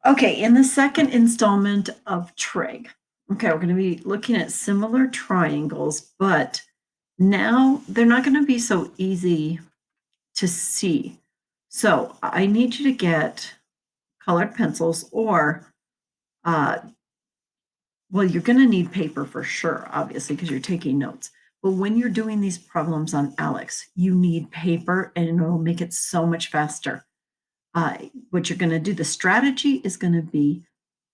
Okay, in the second installment of Trig, okay, we're going to be looking at similar triangles, but now they're not going to be so easy to see. So I need you to get colored pencils or, well, you're going to need paper for sure, obviously, because you're taking notes. But when you're doing these problems on Alex, you need paper and it'll make it so much faster. What you're going to do, the strategy is going to be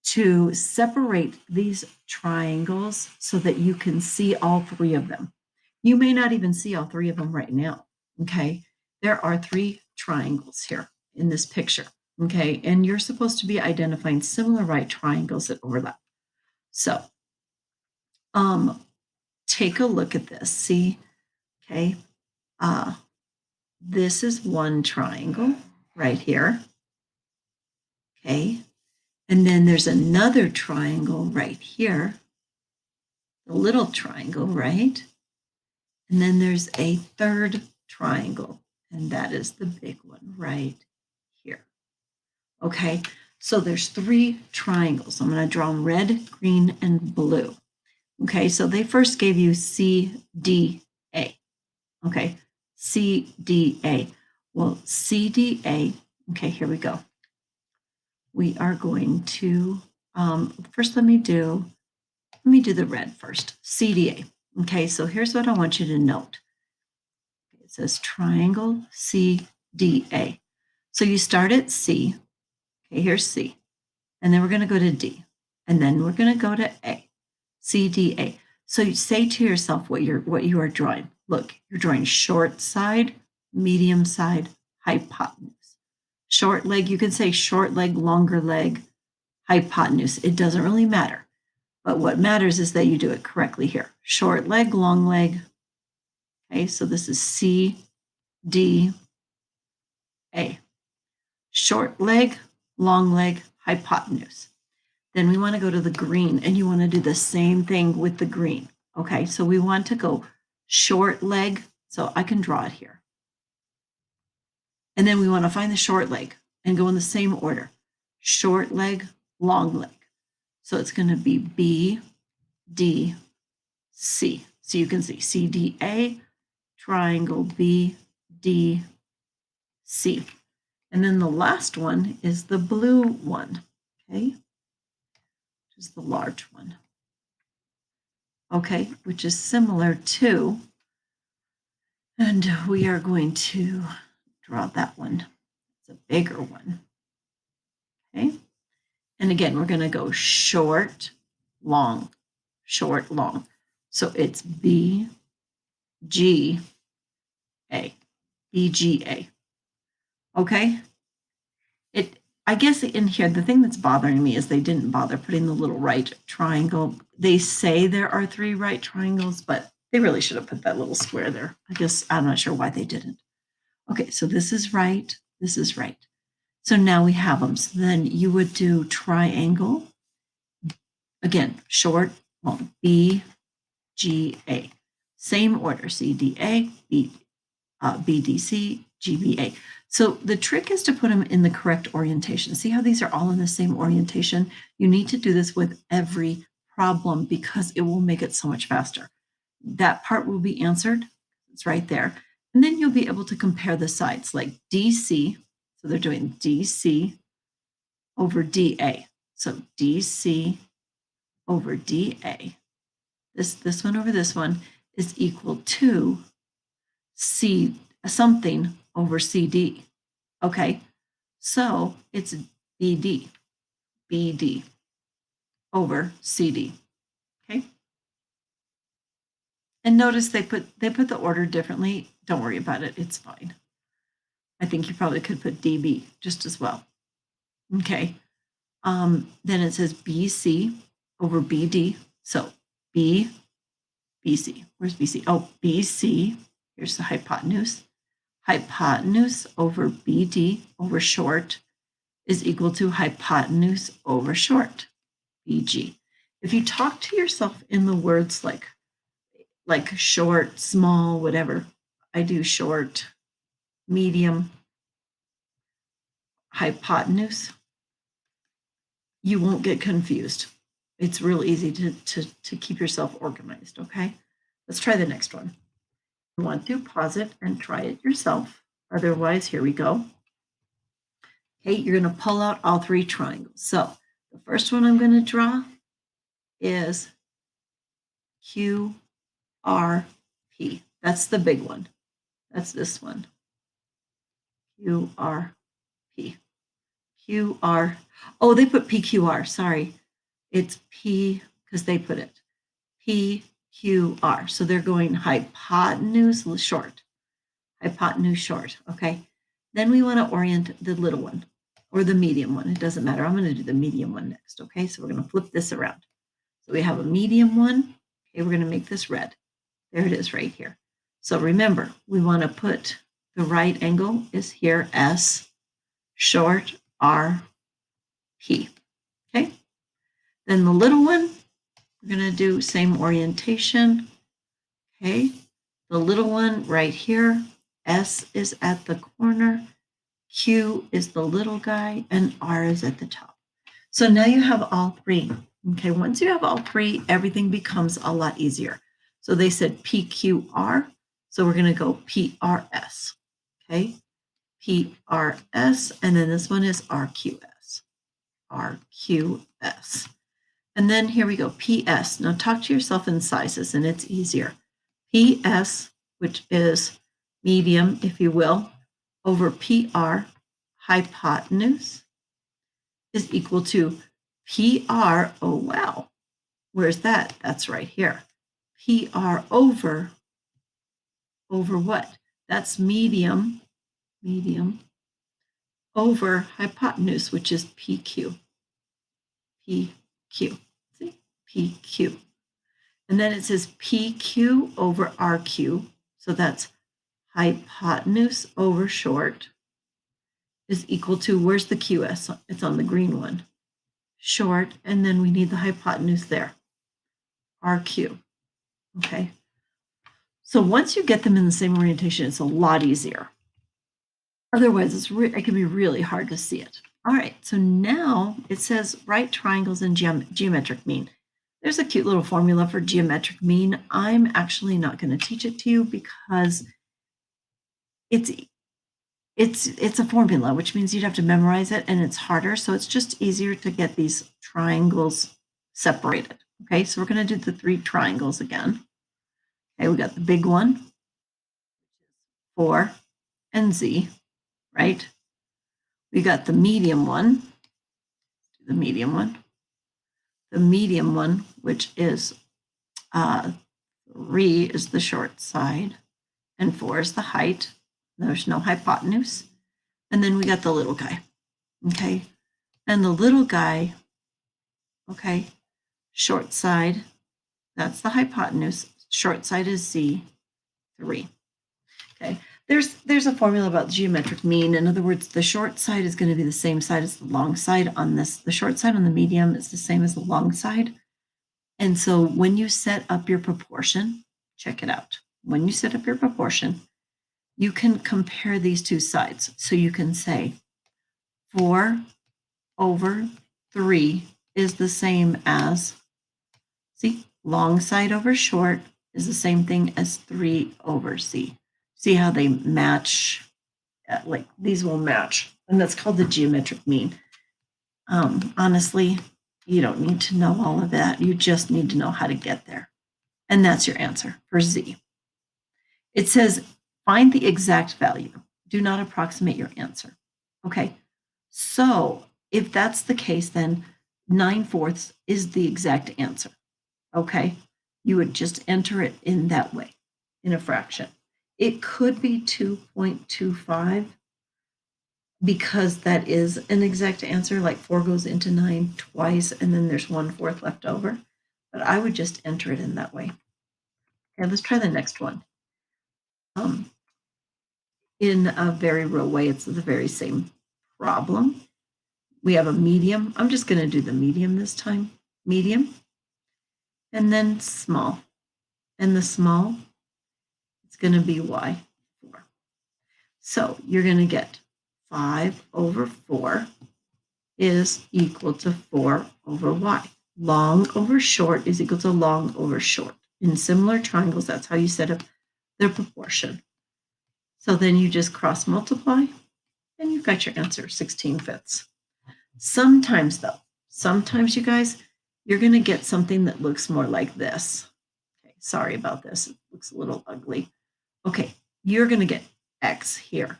to separate these triangles so that you can see all three of them. You may not even see all three of them right now, okay? There are three triangles here in this picture, okay? And you're supposed to be identifying similar right triangles that overlap. So take a look at this, see, okay? This is one triangle right here, okay? And then there's another triangle right here, the little triangle, right? And then there's a third triangle, and that is the big one right here. Okay, so there's three triangles. I'm going to draw them red, green, and blue. Okay, so they first gave you CDA. Okay, CDA. Well, CDA, okay, here we go. We are going to, first let me do the red first, CDA. Okay, so here's what I want you to note. It says triangle CDA. So you start at C. Okay, here's C. And then we're going to go to D. And then we're going to go to A. CDA. So you say to yourself what you are drawing. Look, you're drawing short side, medium side, hypotenuse. Short leg, you can say short leg, longer leg, hypotenuse. It doesn't really matter. But what matters is that you do it correctly here. Short leg, long leg. Okay, so this is C, D, A. Short leg, long leg, hypotenuse. Then we want to go to the green, and you want to do the same thing with the green. Okay, so we want to go short leg, so I can draw it here. And then we want to find the short leg and go in the same order. Short leg, long leg. So it's going to be B, D, C. So you can see CDA, triangle B, D, C. And then the last one is the blue one, okay, which is the large one, okay, which is similar to, and we are going to draw that one. It's a bigger one, okay. And again, we're going to go short, long, short, long. So it's B, G, A, B, G, A, okay. I guess in here, the thing that's bothering me is they didn't bother putting the little right triangle. They say there are three right triangles, but they really should have put that little square there. I guess I'm not sure why they didn't. Okay, so this is right, this is right. So now we have them. So then you would do triangle. Again, short, long, B, G, A. Same order, C, D, A, B, B, D, C, G, B, A. So the trick is to put them in the correct orientation. See how these are all in the same orientation? You need to do this with every problem because it will make it so much faster. That part will be answered. It's right there. And then you'll be able to compare the sides like DC. So they're doing DC over DA. So DC over DA. This one over this one is equal to C something over CD. Okay, so it's BD over CD. Okay, and notice they put the order differently. Don't worry about it; it's fine. I think you probably could put DB just as well. Okay, then it says BC over BD. So BC. Where's BC? Oh, BC. Here's the hypotenuse. Hypotenuse over BD over short is equal to hypotenuse over short, BG. If you talk to yourself in the words like short, small, whatever, I do short, medium, hypotenuse. you won't get confused. It's real easy to keep yourself organized, okay? Let's try the next one. If you want to, pause it and try it yourself. Otherwise, here we go. Okay, you're going to pull out all three triangles. So the first one I'm going to draw is QRP. That's the big one. That's this one. QRP. QR. Oh, they put PQR. Sorry. It's P because they put it. PQR. So they're going hypotenuse short. Hypotenuse short. Okay. Then we want to orient the little one or the medium one. It doesn't matter. I'm going to do the medium one next. Okay. So we're going to flip this around. So we have a medium one. Okay. We're going to make this red. There it is right here. So remember, we want to put the right angle is here, S, short, R, P. Okay. Then the little one, we're going to do same orientation. Okay. The little one right here, S is at the corner, Q is the little guy, and R is at the top. So now you have all three. Okay. Once you have all three, everything becomes a lot easier. So they said PQR. So we're going to go PRS. Okay. PRS. And then this one is RQS. RQS. And then here we go, PS. Now talk to yourself in sizes and it's easier. PS, which is medium, if you will, over PR, hypotenuse, is equal to PR, oh wow, where's that? That's right here. PR over what? That's medium over hypotenuse, which is PQ. PQ. See? PQ. And then it says PQ over RQ. So that's hypotenuse over short is equal to, where's the QS? It's on the green one. Short, and then we need the hypotenuse there. RQ. Okay. So once you get them in the same orientation, it's a lot easier. Otherwise, it can be really hard to see it. All right, so now it says write triangles in geometric mean. There's a cute little formula for geometric mean. I'm actually not going to teach it to you because it's a formula, which means you'd have to memorize it and it's harder. So it's just easier to get these triangles separated. Okay, so we're going to do the three triangles again. Okay, we got the big one, 4 and Z, right? We got the medium one, the medium one, which is 3 is the short side and 4 is the height. There's no hypotenuse. And then we got the little guy, okay? And the little guy, okay, short side, that's the hypotenuse. Short side is Z, 3. Okay, there's a formula about geometric mean. In other words, the short side is going to be the same side as the long side on this. The short side on the medium is the same as the long side. And so when you set up your proportion, check it out. When you set up your proportion, you can compare these two sides. So you can say 4 over 3 is the same as, see, long side over short is the same thing as 3 over C. See how they match? Like these will match. And that's called the geometric mean. Honestly, you don't need to know all of that. You just need to know how to get there. And that's your answer for Z. It says, find the exact value. Do not approximate your answer. Okay, so if that's the case, then 9/4 is the exact answer. Okay, you would just enter it in that way, in a fraction. It could be 2.25 because that is an exact answer, like 4 goes into 9 twice, and then there's 1/4 left over. But I would just enter it in that way. Okay, let's try the next one. In a very real way, it's the very same problem. We have a medium. I'm just going to do the medium this time. Medium. And then small. And the small, it's going to be Y4. So you're going to get 5 over 4 is equal to 4 over y. Long over short is equal to long over short. In similar triangles, that's how you set up their proportion. So then you just cross multiply and you've got your answer, 16/5. Sometimes though, sometimes you guys, you're going to get something that looks more like this. Okay, sorry about this. It looks a little ugly. Okay, you're going to get x here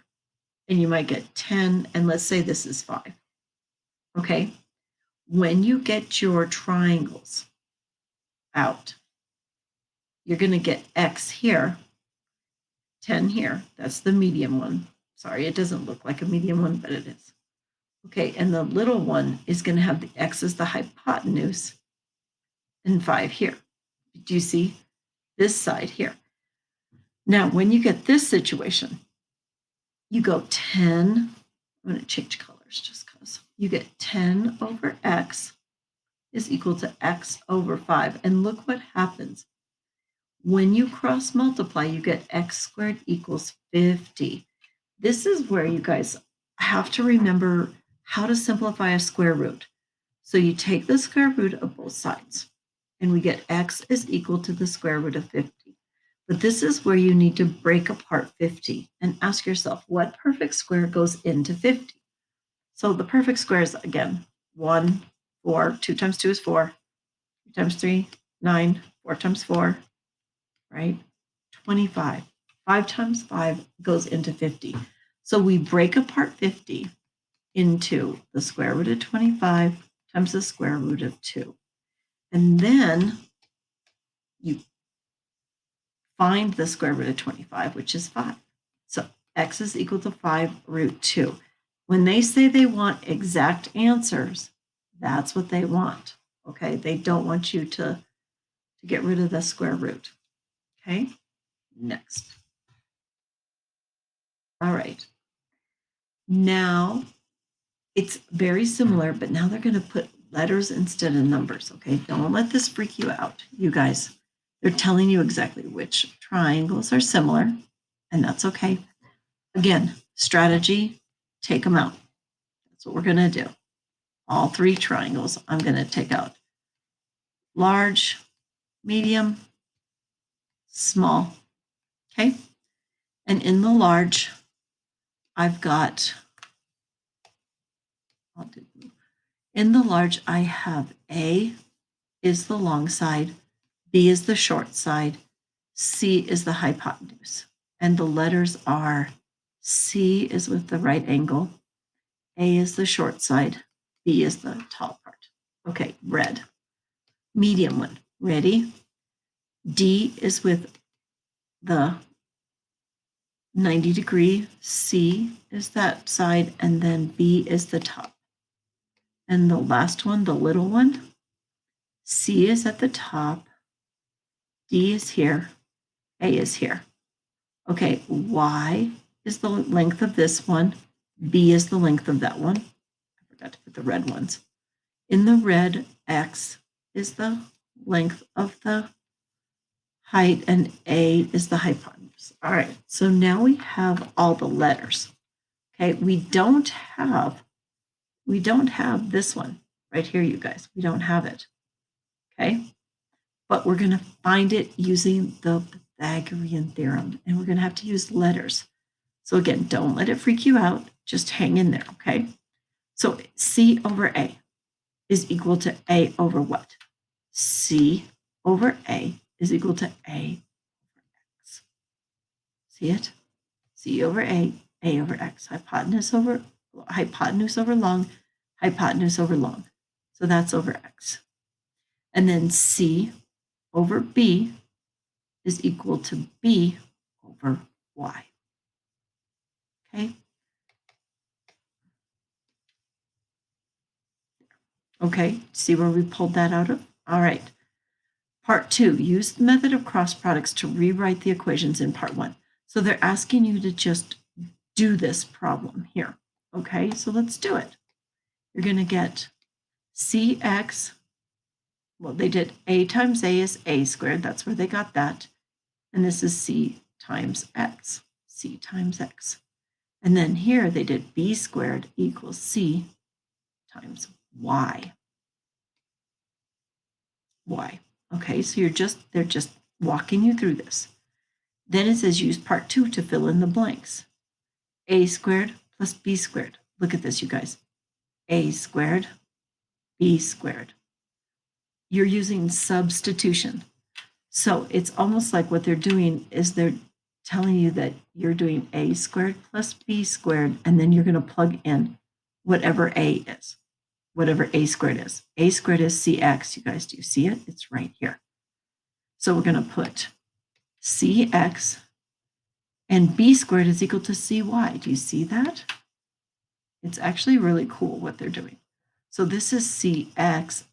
and you might get 10, and let's say this is 5. Okay, when you get your triangles out, you're going to get x here, 10 here. That's the medium one. Sorry, it doesn't look like a medium one, but it is. Okay, and the little one is going to have the x as the hypotenuse and 5 here. Do you see this side here? Now, when you get this situation, you go 10. I'm going to change colors just because. You get 10 over x is equal to x over 5. And look what happens. When you cross multiply, you get x squared equals 50. This is where you guys have to remember how to simplify a square root. So you take the square root of both sides, and we get x is equal to the square root of 50. But this is where you need to break apart 50 and ask yourself, what perfect square goes into 50? So the perfect square is, again, 1, 4, 2 times 2 is 4, 2 times 3, 9, 4 times 4, right? 25. 5 times 5 goes into 50. So we break apart 50 into the square root of 25 times the square root of 2. And then you find the square root of 25, which is 5. So x is equal to 5 root 2. When they say they want exact answers, that's what they want. Okay, they don't want you to get rid of the square root. Okay, next. All right. Now it's very similar, but now they're going to put letters instead of numbers. Okay, don't let this freak you out. You guys, they're telling you exactly which triangles are similar, and that's okay. Again, strategy, take them out. That's what we're going to do. All 3 triangles, I'm going to take out large, medium, small. Okay, and in the large, I've got, in the large, I have A is the long side, B is the short side, C is the hypotenuse. And the letters are C is with the right angle, A is the short side, B is the tall part. Okay, red. Medium one, ready? D is with the 90-degree, C is that side, and then B is the top. And the last one, the little one, C is at the top, D is here, A is here. Okay, Y is the length of this one, B is the length of that one. I forgot to put the red ones. In the red, X is the length of the height, and A is the hypotenuse. All right, so now we have all the letters. Okay, we don't have this one right here, you guys. We don't have it. Okay, but we're going to find it using the Pythagorean theorem, and we're going to have to use letters. So again, don't let it freak you out. Just hang in there, okay? So C over A is equal to A over what? C over A is equal to A over X. See it? C over A over X. Hypotenuse over long, hypotenuse over long. So that's over X. And then C over B is equal to B over Y. Okay? Okay, see where we pulled that out of? All right. Part 2, use the method of cross products to rewrite the equations in part 1. So they're asking you to just do this problem here. Okay, so let's do it. You're going to get CX, well, they did A times A is A squared. That's where they got that. And this is C times X, C times X. And then here they did B squared equals C times y. Y. Okay, so they're just walking you through this. Then it says use part 2 to fill in the blanks. A squared plus b squared. Look at this, you guys. A squared, b squared. You're using substitution. So it's almost like what they're doing is they're telling you that you're doing a squared plus b squared, and then you're going to plug in whatever a is, whatever a squared is. A squared is cx. You guys, do you see it? It's right here. So we're going to put cx, and b squared is equal to cy. Do you see that? It's actually really cool what they're doing. So this is cx,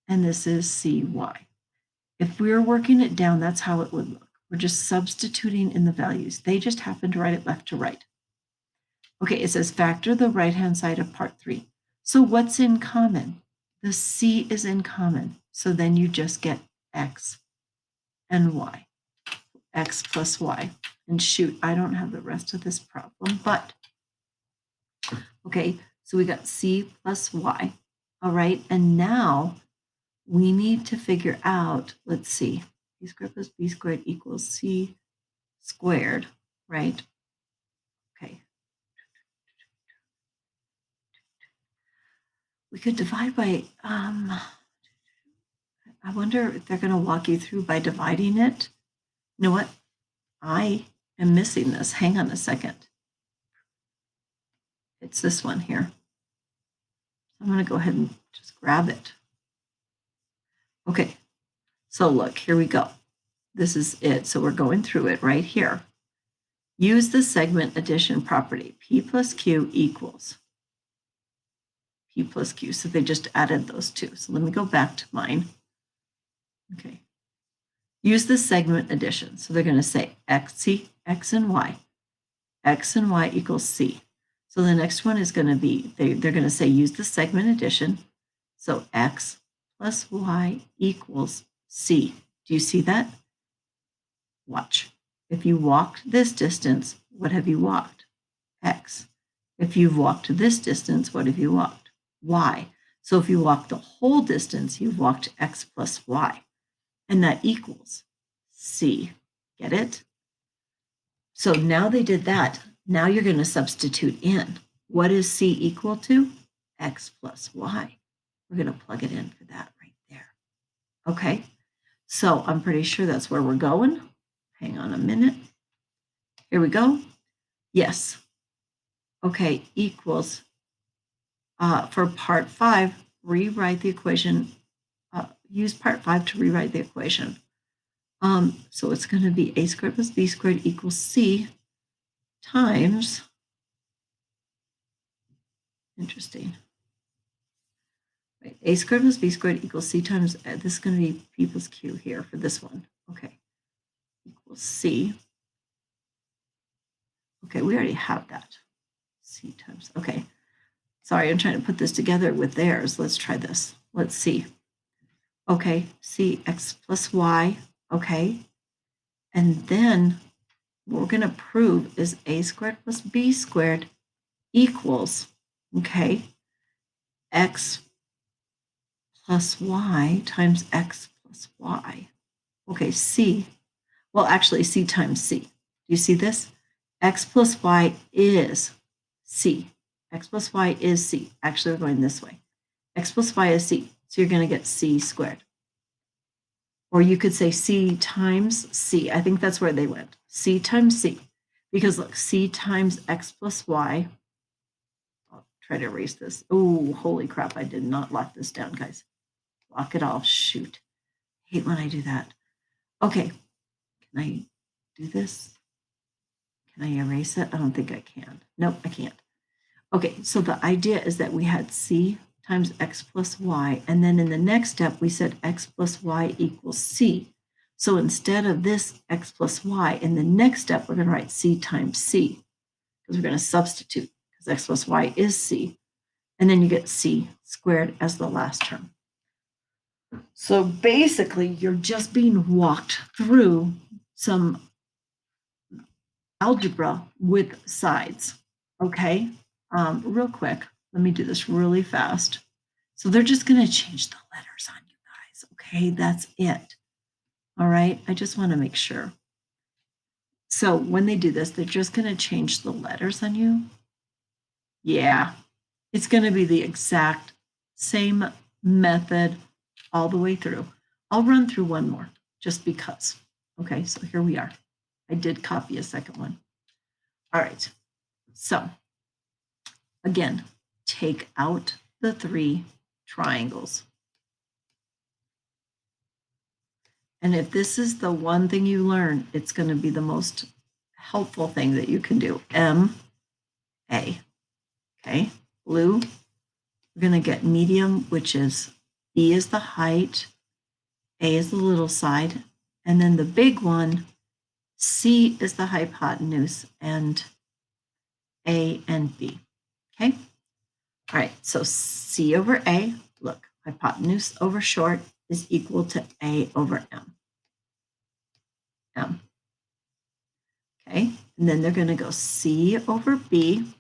and this is cy. If we were working it down, that's how it would look. We're just substituting in the values. They just happen to write it left to right. Okay, it says factor the right-hand side of part 3. So what's in common? The c is in common. So then you just get x and y, x plus y. And shoot, I don't have the rest of this problem, but okay, so we got c plus y. All right, and now we need to figure out, let's see, b squared plus b squared equals c squared, right? Okay. We could divide by, I wonder if they're going to walk you through by dividing it. You know what? I am missing this. Hang on a second. It's this one here. I'm going to go ahead and just grab it. Okay, so look, here we go. This is it. So we're going through it right here. Use the segment addition property. P plus Q equals P plus Q. So they just added those two. So let me go back to mine. Okay. Use the segment addition. So they're going to say x and y. X and y equals c. So the next one is going to be, they're going to say use the segment addition. So x plus y equals c. Do you see that? Watch. If you walked this distance, what have you walked? X. If you've walked this distance, what have you walked? Y. So if you walk the whole distance, you've walked x plus y. And that equals c. Get it? So now they did that. Now you're going to substitute in. What is c equal to? X plus y. We're going to plug it in for that right there. Okay, so I'm pretty sure that's where we're going. Hang on a minute. Here we go. Yes. Okay, equals, for part 5, rewrite the equation. Use part 5 to rewrite the equation. So it's going to be a squared plus b squared equals c times, interesting, right, a squared plus b squared equals c times, this is going to be p plus q here for this one. Okay, equals c. Okay, we already have that. C times, okay. Sorry, I'm trying to put this together with theirs. Let's try this. Let's see. Okay, c x plus y, okay. And then what we're going to prove is a squared plus b squared equals, okay, x plus y times x plus y. Okay, c, well, actually c times c. Do you see this? X plus y is c. X plus y is c. Actually, we're going this way. X plus y is c. So you're going to get c squared. Or you could say c times c. I think that's where they went. C times c. Because look, c times x plus y. I'll try to erase this. Oh, holy crap. I did not lock this down, guys. Lock it all. Shoot. I hate when I do that. Okay. Can I do this? Can I erase it? I don't think I can. Nope, I can't. Okay, so the idea is that we had c times x plus y, and then in the next step, we said x plus y equals c. So instead of this x plus y, in the next step, we're going to write c times c, because we're going to substitute, because x plus y is c, and then you get c squared as the last term. So basically, you're just being walked through some algebra with sides, okay? Real quick, let me do this really fast. So they're just going to change the letters on you guys. Okay, that's it. All right, I just want to make sure. So when they do this, they're just going to change the letters on you. Yeah, it's going to be the exact same method all the way through. I'll run through one more just because. Okay, so here we are. I did copy a second one. All right, so again, take out the 3 triangles. And if this is the one thing you learn, it's going to be the most helpful thing that you can do. M, A. Okay, blue, we're going to get medium, which is B is the height, A is the little side, and then the big one, C is the hypotenuse, and A and B. Okay, all right, so C over A, look, hypotenuse over short is equal to A over M. M. Okay, and then they're going to go C over B,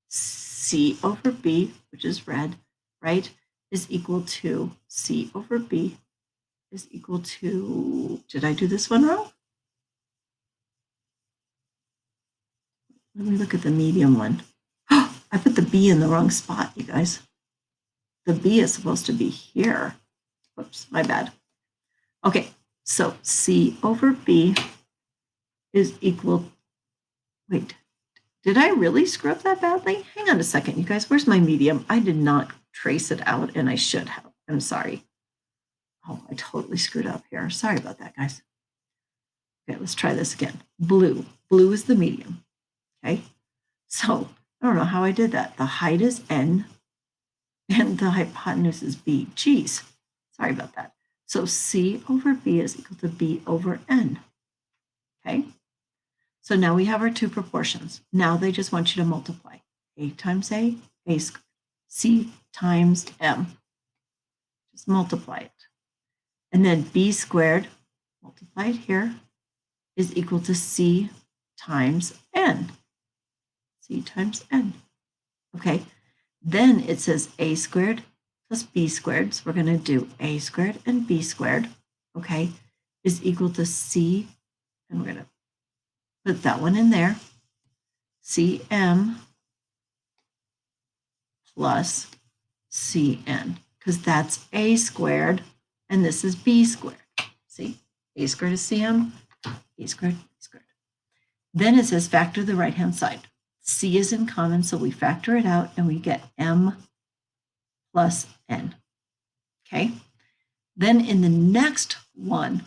C over B, which is red, right, is equal to C over B is equal to, did I do this one wrong? Let me look at the medium one. Oh, I put the B in the wrong spot, you guys. The B is supposed to be here. Whoops, my bad. Okay, so C over B is equal, wait, did I really screw up that badly? Hang on a second, you guys. Where's my medium? I did not trace it out, and I should have. I'm sorry. Oh, I totally screwed up here. Sorry about that, guys. Okay, let's try this again. Blue. Blue is the medium. Okay, so I don't know how I did that. The height is N, and the hypotenuse is B. Geez, sorry about that. So C over B is equal to B over N. Okay, so now we have our 2 proportions. Now they just want you to multiply. A times A squared. C times M. Just multiply it. And then B squared, multiply it here, is equal to C times N. C times N. Okay, then it says A squared plus B squared. So we're going to do A squared and B squared, okay, is equal to C, and we're going to put that one in there, CM plus CN, because that's A squared, and this is B squared. See, A squared is CM, B squared, B squared. Then it says factor the right-hand side. C is in common, so we factor it out, and we get M plus N. Okay, then in the next one,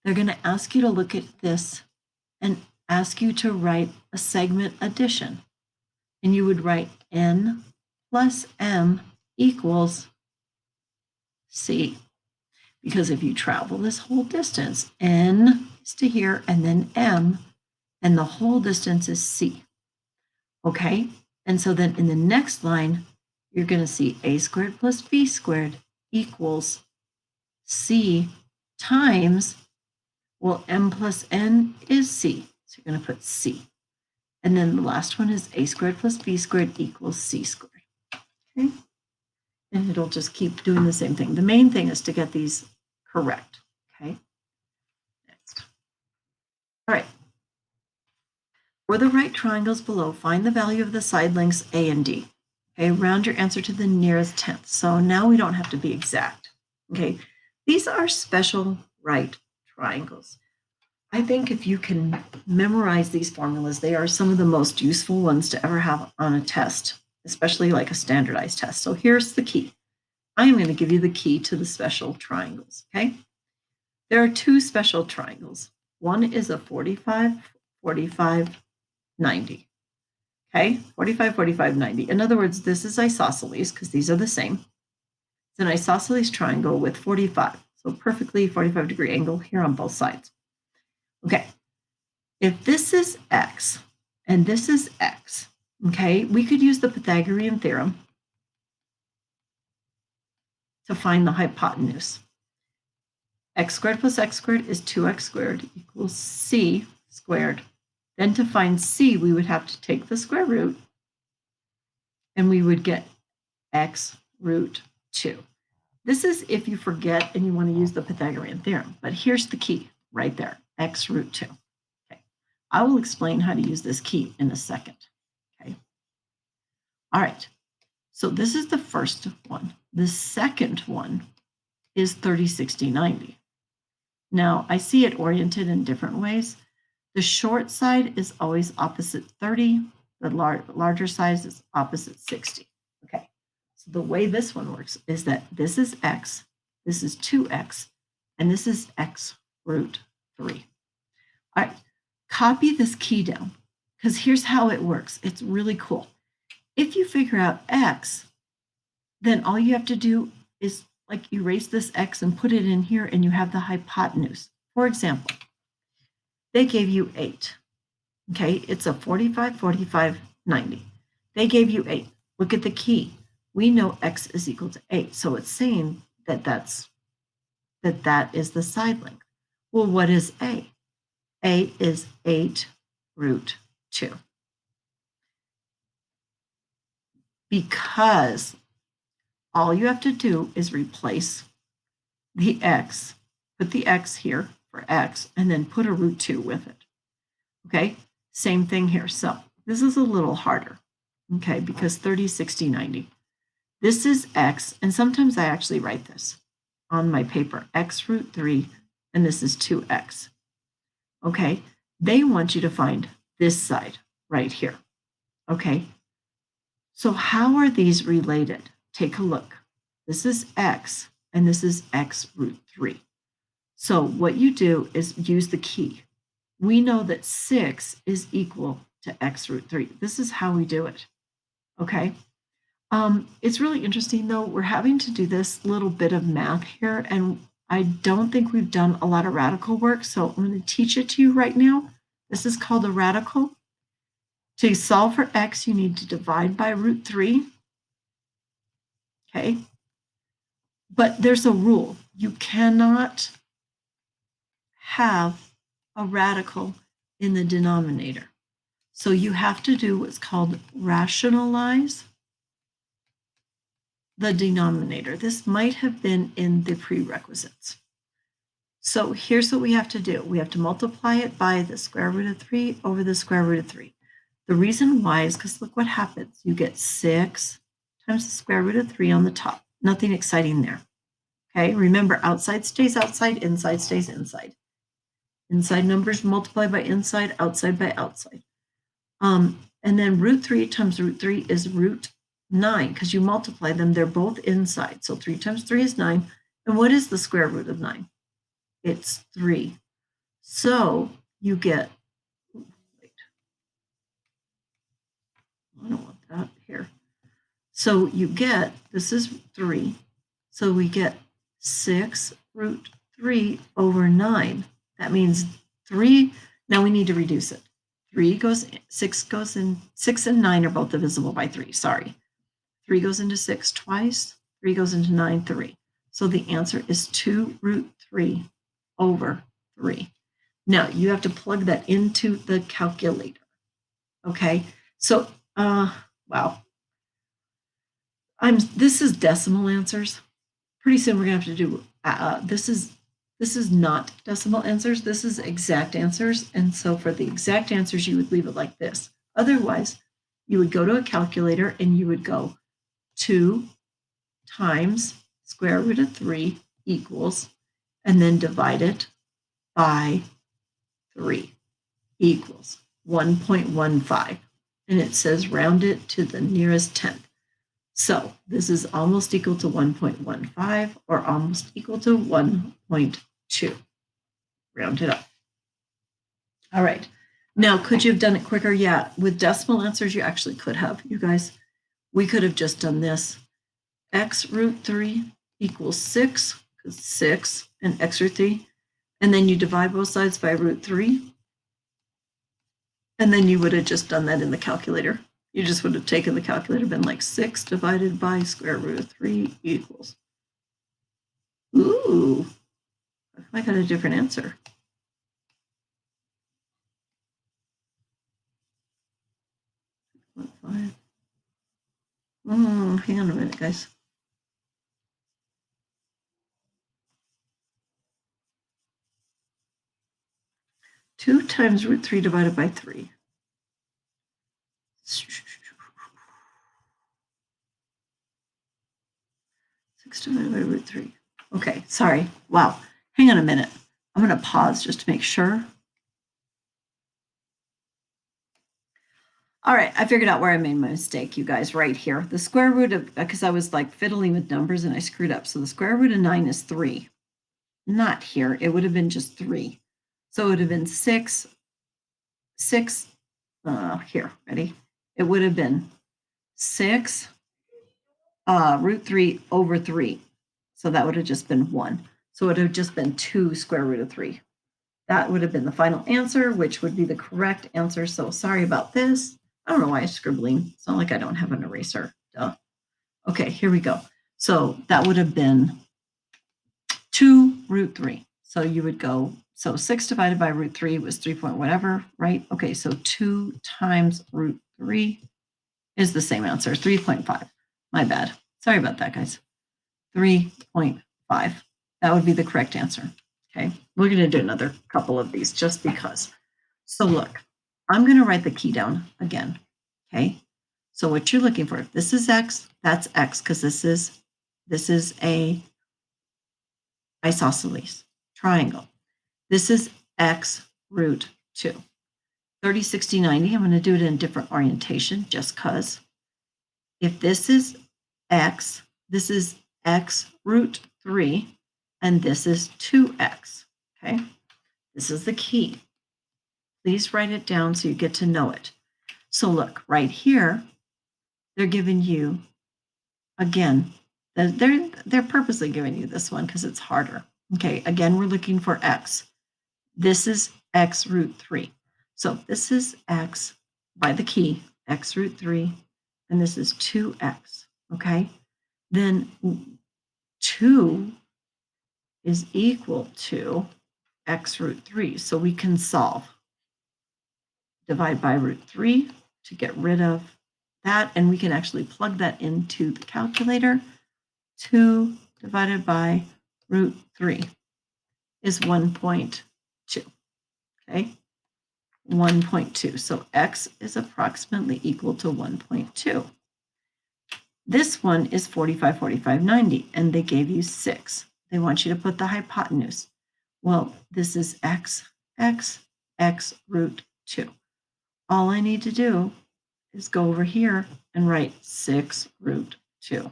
they're going to ask you to look at this and ask you to write a segment addition. And you would write N plus M equals C. Because if you travel this whole distance, N is to here and then M, and the whole distance is C. Okay, and so then in the next line, you're going to see A squared plus B squared equals C times, well, M plus N is C. So you're going to put C. And then the last one is A squared plus B squared equals C squared. Okay. And it'll just keep doing the same thing. The main thing is to get these correct. Okay. Next. All right. For the right triangles below, find the value of the side lengths A and D. Okay, round your answer to the nearest tenth. So now we don't have to be exact. Okay, these are special right triangles. I think if you can memorize these formulas, they are some of the most useful ones to ever have on a test, especially like a standardized test. So here's the key. I'm going to give you the key to the special triangles, okay? There are 2 special triangles. One is a 45, 45, 90. Okay, 45, 45, 90. In other words, this is isosceles because these are the same. It's an isosceles triangle with 45. So perfectly 45-degree angle here on both sides. Okay, if this is X and this is X, okay, we could use the Pythagorean theorem to find the hypotenuse. X squared plus X squared is 2X squared equals C squared. Then to find C, we would have to take the square root and we would get X root 2. This is if you forget and you want to use the Pythagorean theorem, but here's the key right there, x root 2. Okay. I will explain how to use this key in a second. Okay. All right. So this is the first one. The second one is 30, 60, 90. Now, I see it oriented in different ways. The short side is always opposite 30. The larger size is opposite 60. Okay, so the way this one works is that this is x, this is 2x, and this is x root 3. All right, copy this key down, because here's how it works. It's really cool. If you figure out x, then all you have to do is like erase this x and put it in here, and you have the hypotenuse. For example, they gave you 8. Okay, it's a 45, 45, 90. They gave you 8. Look at the key. We know x is equal to 8. So it's saying that that is the side length. Well, what is a? A is 8 root 2. Because all you have to do is replace the x, put the x here for x, and then put a root 2 with it. Okay, same thing here. So this is a little harder, okay, because 30, 60, 90. This is x, and sometimes I actually write this on my paper, x root 3, and this is 2x. Okay, they want you to find this side right here. Okay, so how are these related? Take a look. This is x, and this is x root 3. So what you do is use the key. We know that 6 is equal to x root 3. This is how we do it, okay? It's really interesting, though. We're having to do this little bit of math here, and I don't think we've done a lot of radical work, so I'm going to teach it to you right now. This is called a radical. To solve for x, you need to divide by root 3, okay? But there's a rule. You cannot have a radical in the denominator. So you have to do what's called rationalize the denominator. This might have been in the prerequisites. So here's what we have to do. We have to multiply it by the square root of 3 over the square root of 3. The reason why is because look what happens. You get 6 times the square root of 3 on the top. Nothing exciting there. Okay, remember outside stays outside, inside stays inside. Inside numbers multiply by inside, outside by outside. And then root 3 times root 3 is root 9, because you multiply them, they're both inside. So 3 times 3 is 9. And what is the square root of 9? It's 3. So you get, wait, I don't want that here. So you get, this is 3. So we get 6 root 3 over 9. That means 3, now we need to reduce it. 6 goes in, 6 and 9 are both divisible by 3, sorry. 3 goes into 6 twice, 3 goes into 9, 3. So the answer is 2 root 3 over 3. Now you have to plug that into the calculator, okay? So, wow. This is decimal answers. Pretty soon we're gonna have to do, this is not decimal answers, this is exact answers. And so for the exact answers, you would leave it like this. Otherwise, you would go to a calculator and you would go 2 times square root of 3 equals, and then divide it by 3 equals 1.15. And it says round it to the nearest tenth. So this is almost equal to 1.15 or almost equal to 1.2. Round it up. All right. Now, could you have done it quicker? Yeah, with decimal answers, you actually could have. You guys, we could have just done this. X root 3 equals 6, because 6 and x root 3. And then you divide both sides by root 3. And then you would have just done that in the calculator. You just would have taken the calculator, been like 6 divided by square root of 3 equals. Ooh, I got a different answer. Hang on a minute, guys. 2 times root 3 divided by 3. 6 divided by root 3. Okay, sorry. Wow. Hang on a minute. I'm going to pause just to make sure. All right, I figured out where I made my mistake, you guys, right here. The square root of, because I was like fiddling with numbers and I screwed up. So the square root of 9 is 3. Not here. It would have been just 3. So it would have been 6. Here, ready? It would have been 6 root 3 over 3. So that would have just been 1. So it would have just been 2 square root of 3. That would have been the final answer, which would be the correct answer. So sorry about this. I don't know why I'm scribbling. It's not like I don't have an eraser. Duh. Okay, here we go. So that would have been 2 root 3. So you would go, so 6 divided by root 3 was 3 point whatever, right? Okay, so 2 times root 3 is the same answer, 3.5. My bad. Sorry about that, guys. 3.5. That would be the correct answer. Okay, we're going to do another couple of these just because. So look, I'm going to write the key down again. Okay, so what you're looking for, this is x, that's x, because this is a isosceles triangle. This is x root 2. 30, 60, 90, I'm going to do it in a different orientation just because. If this is x, this is x root 3, and this is 2x, okay? This is the key. Please write it down so you get to know it. So look, right here, they're giving you, again, they're purposely giving you this one because it's harder. Okay, again, we're looking for x. This is x root 3. So this is x by the key, x root 3, and this is 2x, okay? Then 2 is equal to x root 3. So we can solve. Divide by root 3 to get rid of that, and we can actually plug that into the calculator. 2 divided by root 3 is 1.2, okay? 1.2, so x is approximately equal to 1.2. This one is 45, 45, 90, and they gave you 6. They want you to put the hypotenuse. Well, this is x root 2. All I need to do is go over here and write 6 root 2.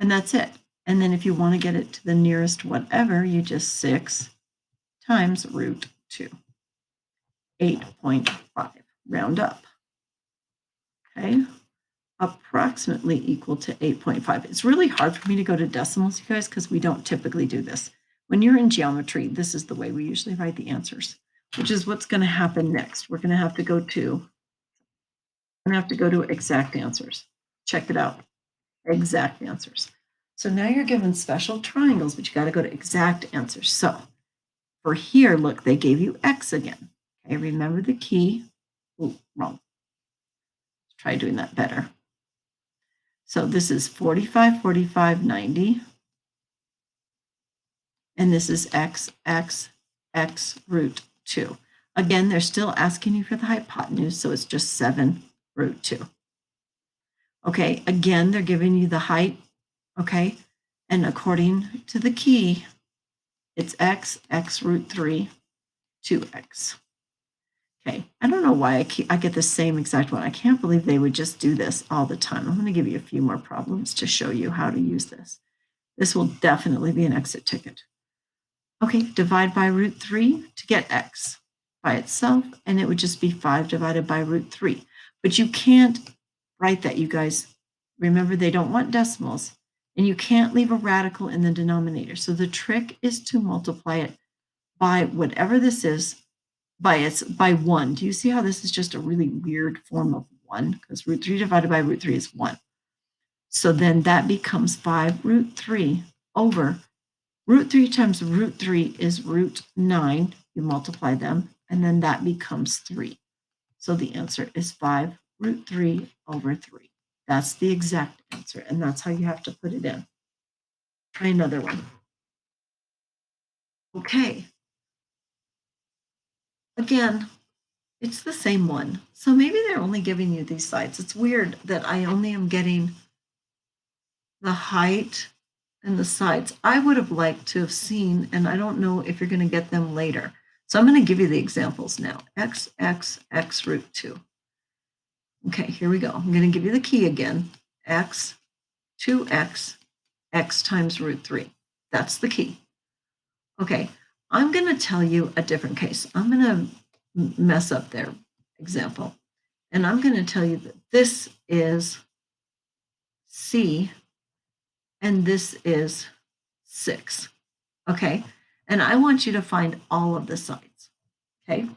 And that's it. And then if you want to get it to the nearest whatever, you just 6 times root 2. 8.5. Round up. Okay. Approximately equal to 8.5. It's really hard for me to go to decimals, you guys, because we don't typically do this. When you're in geometry, this is the way we usually write the answers, which is what's going to happen next. We're going to have to go to exact answers. Check it out. Exact answers. So now you're given special triangles, but you got to go to exact answers. So for here, look, they gave you x again. Okay, remember the key. Oh, wrong. Let's try doing that better. So this is 45, 45, 90. And this is x root 2. Again, they're still asking you for the hypotenuse, so it's just 7 root 2. Okay, again, they're giving you the height, okay? And according to the key, it's x root 3, 2x. Okay, I don't know why I get the same exact one. I can't believe they would just do this all the time. I'm going to give you a few more problems to show you how to use this. This will definitely be an exit ticket. Okay, divide by root 3 to get x by itself, and it would just be 5 divided by root 3. But you can't write that, you guys. Remember, they don't want decimals, and you can't leave a radical in the denominator. So the trick is to multiply it by whatever this is, by 1. Do you see how this is just a really weird form of 1? Because root 3 divided by root 3 is 1. So then that becomes 5 root 3 over root 3 times root 3 is root 9. You multiply them, and then that becomes 3. So the answer is 5 root 3 over 3. That's the exact answer, and that's how you have to put it in. Try another one. Okay. again, it's the same one. So maybe they're only giving you these sides. It's weird that I only am getting the height and the sides. I would have liked to have seen, and I don't know if you're going to get them later. So I'm going to give you the examples now. X, X, X root 2. Okay, here we go. I'm going to give you the key again. X, 2x, x times root 3. That's the key. Okay, I'm going to tell you a different case. I'm going to mess up their example. And I'm going to tell you that this is C and this is 6. Okay, and I want you to find all of the sides. Okay,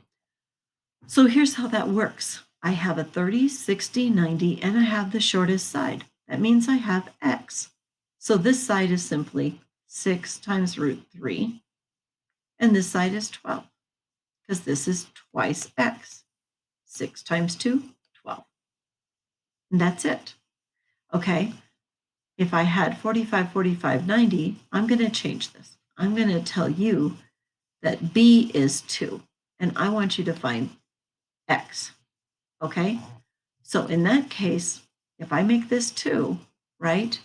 so here's how that works. I have a 30, 60, 90, and I have the shortest side. That means I have x. So this side is simply 6 times root 3, and this side is 12, because this is twice x. 6 times 2, 12. And that's it. Okay, if I had 45, 45, 90, I'm going to change this. I'm going to tell you that b is 2, and I want you to find x. Okay, so in that case, if I make this 2, right,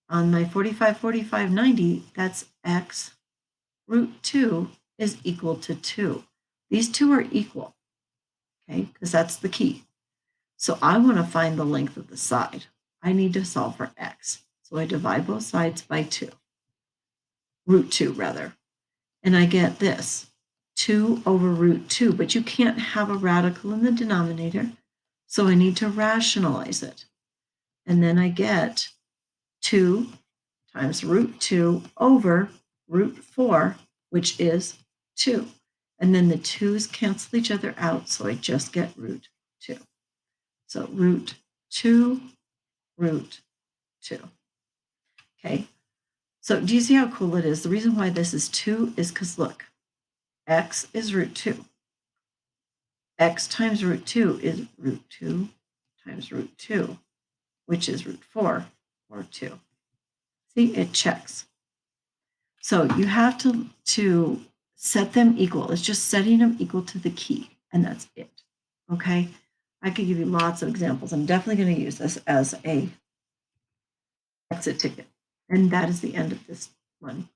on my 45, 45, 90, that's x root 2 is equal to 2. These two are equal, okay, because that's the key. So I want to find the length of the side. I need to solve for x. So I divide both sides by 2, root 2 rather, and I get this, 2 over root 2, but you can't have a radical in the denominator, so I need to rationalize it. And then I get 2 times root 2 over root 4, which is 2. And then the 2's cancel each other out, so I just get root 2. So root 2, root 2. Okay, so do you see how cool it is? The reason why this is 2 is because look, x is root 2. X times root 2 is root 2 times root 2, which is root 4, or 2. See, it checks. So you have to set them equal. It's just setting them equal to the key, and that's it. Okay, I could give you lots of examples. I'm definitely going to use this as a exit ticket. And that is the end of this one.